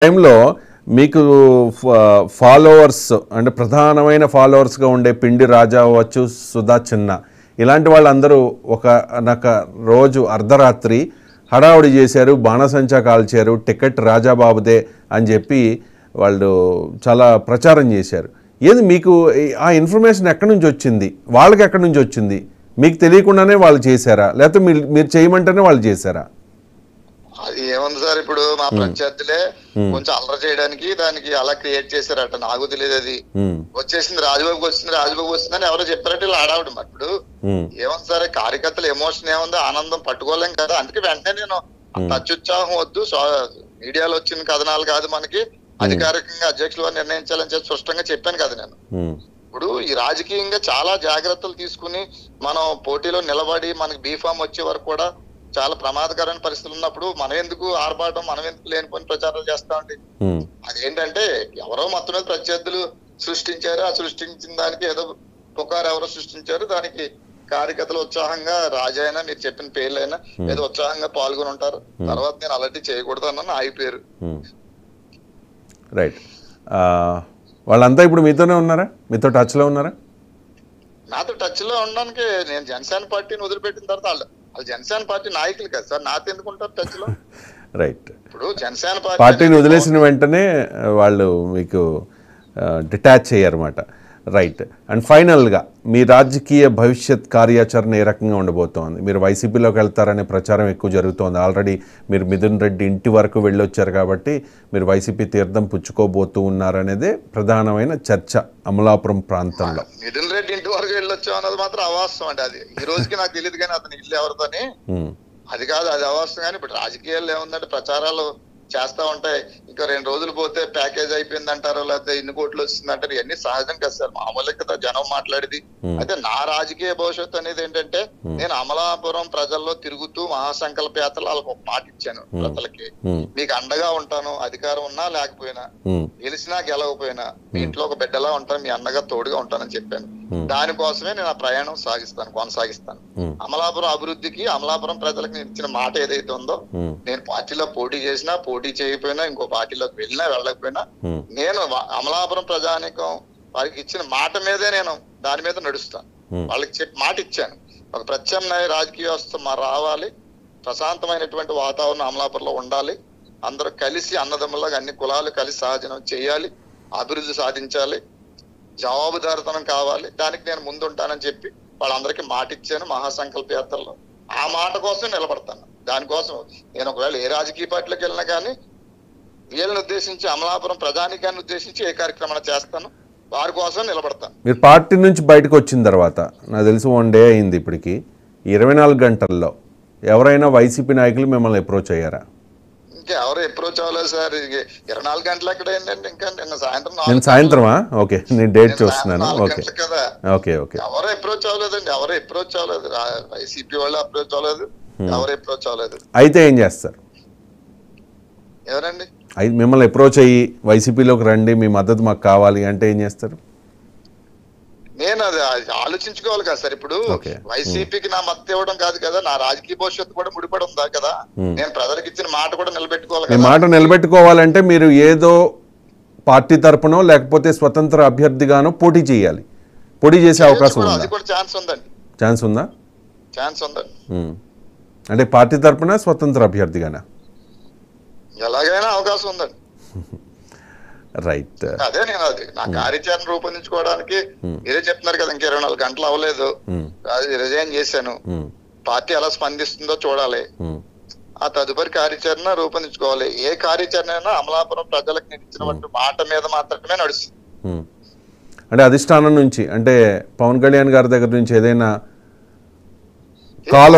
టైంలో మీకు ఫాలోవర్స్ అంటే ప్రధానమైన ఫాలోవర్స్గా ఉండే పిండి రాజా అవ్వచ్చు, సుధా చిన్న ఇలాంటి వాళ్ళందరూ రోజు అర్ధరాత్రి హడావుడి చేశారు, బాణసంచా కాల్చారు, టికెట్ రాజాబాబుదే అని చెప్పి వాళ్ళు చాలా ప్రచారం చేశారు. ఏది మీకు ఆ ఇన్ఫర్మేషన్ ఎక్కడి నుంచి వచ్చింది? వాళ్ళకి ఎక్కడి నుంచి వచ్చింది? మీకు తెలియకుండానే వాళ్ళు చేశారా, లేకపోతే మీరు చేయమంటేనే వాళ్ళు చేశారా? అది ఏముంది సార్, ఇప్పుడు మా ప్రత్యర్థులే కొంచెం అల్లరి చేయడానికి దానికి అలా క్రియేట్ చేశారట. నాకు తెలియదు. అది వచ్చేసింది రాజబాబుకి వచ్చింది, రాజబాబు వస్తుందని ఎవరో చెప్పారంటే ఇలా ఆడావిడ. ఇప్పుడు ఏముంది సార్, కార్యకర్తల ఎమోషన్ ఏముంది, ఆనందం పట్టుకోలేం కదా. అందుకే వెంటనే నేను అత్యుత్సాహం వద్దు, మీడియాలో వచ్చిన కథనాలు కాదు మనకి, అధికారికంగా అధ్యక్షులు వారు నిర్ణయించాలని చెప్పి స్పష్టంగా చెప్పాను కదా నేను. ఇప్పుడు ఈ రాజకీయంగా చాలా జాగ్రత్తలు తీసుకుని మనం పోటీలో నిలబడి మనకి బీఫామ్ వచ్చే వరకు కూడా చాలా ప్రమాదకరమైన పరిస్థితులు ఉన్నప్పుడు మనం ఎందుకు ఆర్భాటం, మనం ఎందుకు లేనిపోయిన ప్రచారాలు చేస్తామండి. అదేంటంటే ఎవరో మొత్తం మీద ప్రత్యర్థులు సృష్టించారు, ఆ సృష్టించిన దానికి ఏదో పుకారు ఎవరో సృష్టించారు, దానికి కార్యకర్తలు ఉత్సాహంగా రాజైనా మీరు చెప్పిన పేర్లైనా ఏదో ఉత్సాహంగా పాల్గొని ఉంటారు. తర్వాత నేను అలాంటి చేయకూడదు అన్న ఆగిపోయారు. రైట్. వాళ్ళంతా ఇప్పుడు మీతోనే ఉన్నారా? మీతో టచ్ లో ఉన్నారా? నాతో టచ్ లో ఉండడానికి నేను జనసేన పార్టీని వదిలిపెట్టిన తర్వాత వాళ్ళు జనసేన పార్టీ నాయకులు కదా సార్, నాతో ఎందుకుంటారు టచ్ లో? రైట్. ఇప్పుడు జనసేన పార్టీని వదిలేసిన వెంటనే వాళ్ళు మీకు డిటాచ్ అయ్యారన్నమాట. రైట్. అండ్ ఫైనల్గా మీ రాజకీయ భవిష్యత్ కార్యాచరణ ఏ రకంగా ఉండబోతోంది? మీరు వైసీపీలోకి వెళ్తారనే ప్రచారం ఎక్కువ జరుగుతోంది. ఆల్రెడీ మీరు మిథున్ రెడ్డి ఇంటి వరకు వెళ్ళొచ్చారు కాబట్టి మీరు వైసీపీ తీర్థం పుచ్చుకోబోతూ ఉన్నారనేదే ప్రధానమైన చర్చ అమలాపురం ప్రాంతంలో. మిథున్ రెడ్డి ఇంటి వరకు వెళ్ళొచ్చాం అన్నది మాత్రం అవాస్తవం అండి. అది ఈ రోజుకి నాకు తెలియదు, కానీ అతని ఇల్లు ఎవరితోని అది కాదు, అది అవాస్తవం. కానీ ఇప్పుడు రాజకీయాల్లో ఏముందంటే ప్రచారాలు చేస్తా ఉంటాయి. ఇంకా 2 రోజులు పోతే ప్యాకేజ్ అయిపోయింది అంటారు, లేకపోతే ఇన్ని కోట్లు వచ్చింది అంటారు. ఇవన్నీ సహజం కదా సార్, మామూలే కదా జనం మాట్లాడేది. అయితే నా రాజకీయ భవిష్యత్తు అనేది ఏంటంటే, నేను అమలాపురం ప్రజల్లో తిరుగుతూ మహాసంకల్ప యాత్రలో వాళ్ళకి ఒక మాట ఇచ్చాను ప్రజలకి, మీకు అండగా ఉంటాను, అధికారం ఉన్నా లేకపోయినా, గెలిచినా గెలవకపోయినా మీ ఇంట్లో ఒక బిడ్డలా ఉంటాను, మీ అన్నగా తోడుగా ఉంటానని చెప్పాను. దానికోసమే నేను ఆ ప్రయాణం కొనసాగిస్తాను. అమలాపురం అభివృద్ధికి, అమలాపురం ప్రజలకు నేను ఇచ్చిన మాట ఏదైతే ఉందో, నేను పార్టీలో పోటీ చేసినా, పోటీ చేయకపోయినా, ఇంకో పార్టీలోకి వెళ్ళినా వెళ్ళకపోయినా, నేను అమలాపురం ప్రజానికం వారికి ఇచ్చిన మాట మీదే నేను దాని మీద నడుస్తాను. వాళ్ళకి మాట ఇచ్చాను, ఒక ప్రత్యామ్నాయ రాజకీయ వ్యవస్థ రావాలి, ప్రశాంతమైనటువంటి వాతావరణం అమలాపురంలో ఉండాలి, అందరూ కలిసి అన్నదమ్ములాగా అన్ని కులాలు కలిసి సహజనం చేయాలి, అభివృద్ధి సాధించాలి, జవాబుదారితనం కావాలి, దానికి నేను ముందుంటానని చెప్పి వాళ్ళందరికీ మాట ఇచ్చాను మహాసంకల్ప యాత్రలో. ఆ మాట కోసం నిలబడతాను. దానికోసం నేను ఒకవేళ ఏ రాజకీయ పార్టీలోకి వెళ్ళినా కానీ వీళ్ళని ఉద్దేశించి, అమలాపురం ప్రజానికాన్ని ఉద్దేశించి ఏ కార్యక్రమాన్ని చేస్తాను, వారి కోసం నిలబడతాను. మీరు పార్టీ నుంచి బయటకు వచ్చిన తర్వాత నాకు తెలిసి 1 డే అయింది ఇప్పటికి, 24 గంటల్లో ఎవరైనా వైసీపీ నాయకులు మిమ్మల్ని అప్రోచ్ అయ్యారా? ఎవరు అప్రోచ్ అవ్వలేదు సార్. 24 గంటలు ఎక్కడ ఏంటంటే ఇంకా నిన్న సాయంత్రమా? ఓకే, నేను డేట్ చూస్తున్నాను. ఓకే కదా, ఓకే ఓకే. ఎవరు అప్రోచ్ అవ్వలేదండి, ఎవరు అప్రోచ్ అవ్వలేదు. వైసీపీ వాళ్ళు అప్రోచ్ అవ్వలేదు, ఎవరు అప్రోచ్ అవ్వలేదు. అయితే ఏం చేస్తారు? ఎవరండి మిమ్మల్ని అప్రోచ్ అయ్యి వైసీపీలోకి రండి, మీ మద్దతు మాకు కావాలి అంటే ఏం చేస్తారు? నేను అది ఆలోచించుకోవాలి కదా సార్. ఇప్పుడు వైసీపీకి నా మద్దతు ఇవ్వడం కాదు కదా, నా రాజకీయ భవిష్యత్తు కూడా ముడిపడి ఉందా కదా. నేను ప్రజలకు ఇచ్చిన మాట కూడా నిలబెట్టుకోవాలి కదా. మాట నిలబెట్టుకోవాలంటే మీరు ఏదో పార్టీ తరపునో లేకపోతే స్వతంత్ర అభ్యర్థిగానో పోటీ చేయాలి. పోటీ చేసే అవకాశం ఉందా? అది కూడా ఛాన్స్ ఉందండి. ఛాన్స్ ఉందా? ఛాన్స్ ఉందండి. అంటే పార్టీ తరపున స్వతంత్ర అభ్యర్థిగానా? ఎలాగైనా అవకాశం ఉందండి. రైట్. అదే నేను నా కార్యాచరణ రూపొందించుకోవడానికి మీరే చెప్తున్నారు కదా, ఇంకా 24 గంటలు అవ్వలేదు, అది రిజైన్ చేశాను. పార్టీ ఎలా స్పందిస్తుందో చూడాలి, ఆ తదుపరి కార్యాచరణ రూపొందించుకోవాలి. ఏ కార్యాచరణ అయినా అమలాపురం ప్రజలకు నేను ఇచ్చినటువంటి మాట మీద మాత్రమే నడుస్తుంది. అంటే అధిష్టానం నుంచి, అంటే పవన్ కళ్యాణ్ గారి దగ్గర నుంచి ఏదైనా కాల్